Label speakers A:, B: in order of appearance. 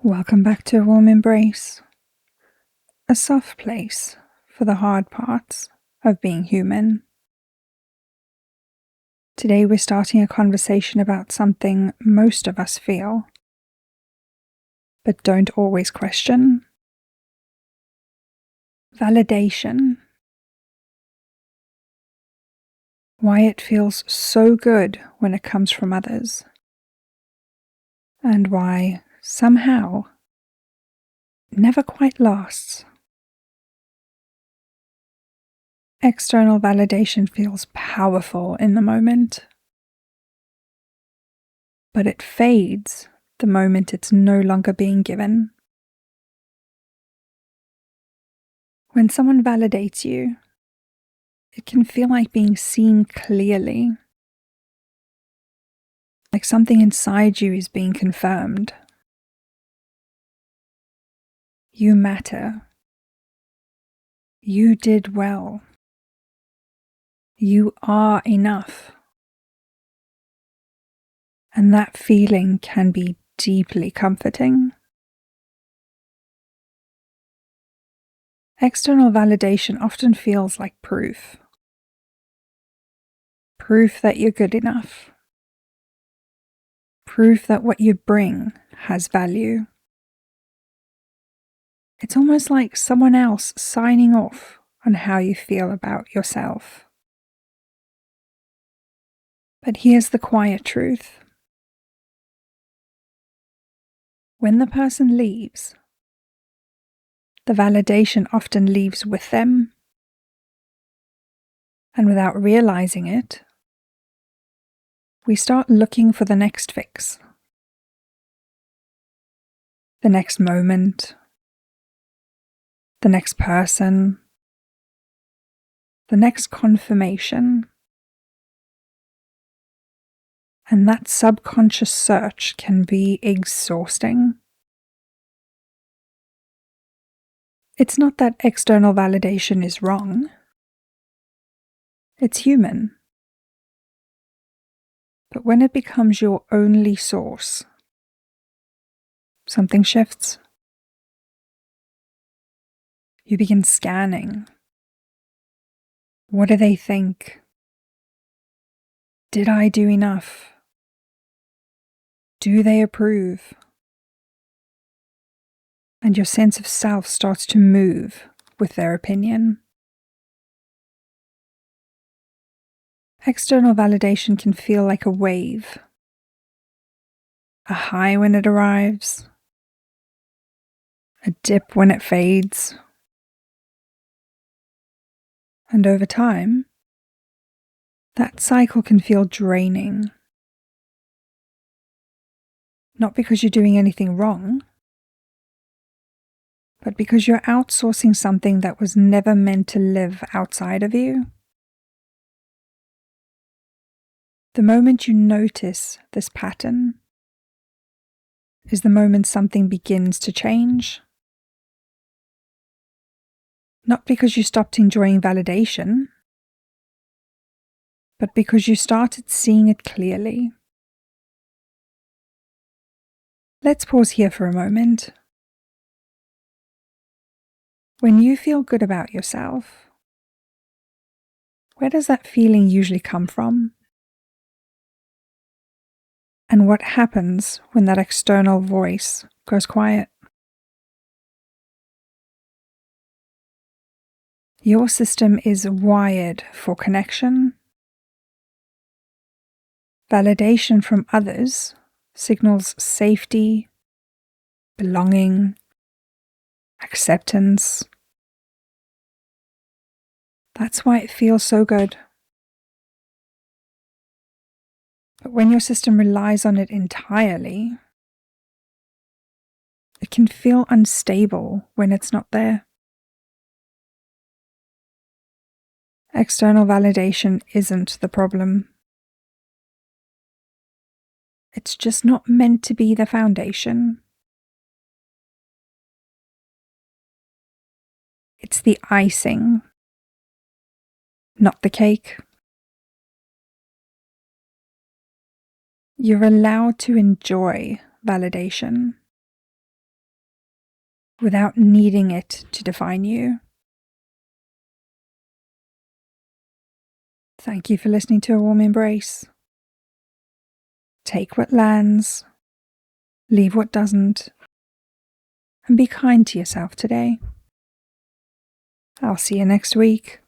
A: Welcome back to a warm embrace, a soft place for the hard parts of being human. Today we're starting a conversation about something most of us feel, but don't always question. Validation. Why it feels so good when it comes from others, and why, somehow, it never quite lasts. External validation feels powerful in the moment, but it fades the moment it's no longer being given. When someone validates you, it can feel like being seen clearly, like something inside you is being confirmed. You matter. You did well. You are enough. And that feeling can be deeply comforting. External validation often feels like proof. Proof that you're good enough. Proof that what you bring has value. It's almost like someone else signing off on how you feel about yourself. But here's the quiet truth. When the person leaves, the validation often leaves with them, and without realizing it, we start looking for the next fix, the next moment, the next person, the next confirmation. And that subconscious search can be exhausting. It's not that external validation is wrong. It's human. But when it becomes your only source, something shifts. You begin scanning. What do they think? Did I do enough? Do they approve? And your sense of self starts to move with their opinion. External validation can feel like a wave, a high when it arrives, a dip when it fades. And over time, that cycle can feel draining. Not because you're doing anything wrong, but because you're outsourcing something that was never meant to live outside of you. The moment you notice this pattern is the moment something begins to change. Not because you stopped enjoying validation, but because you started seeing it clearly. Let's pause here for a moment. When you feel good about yourself, where does that feeling usually come from? And what happens when that external voice goes quiet? Your system is wired for connection. Validation from others signals safety, belonging, acceptance. That's why it feels so good. But when your system relies on it entirely, it can feel unstable when it's not there. External validation isn't the problem. It's just not meant to be the foundation. It's the icing, not the cake. You're allowed to enjoy validation, without needing it to define you. Thank you for listening to A Warm Embrace. Take what lands, leave what doesn't, and be kind to yourself today. I'll see you next week.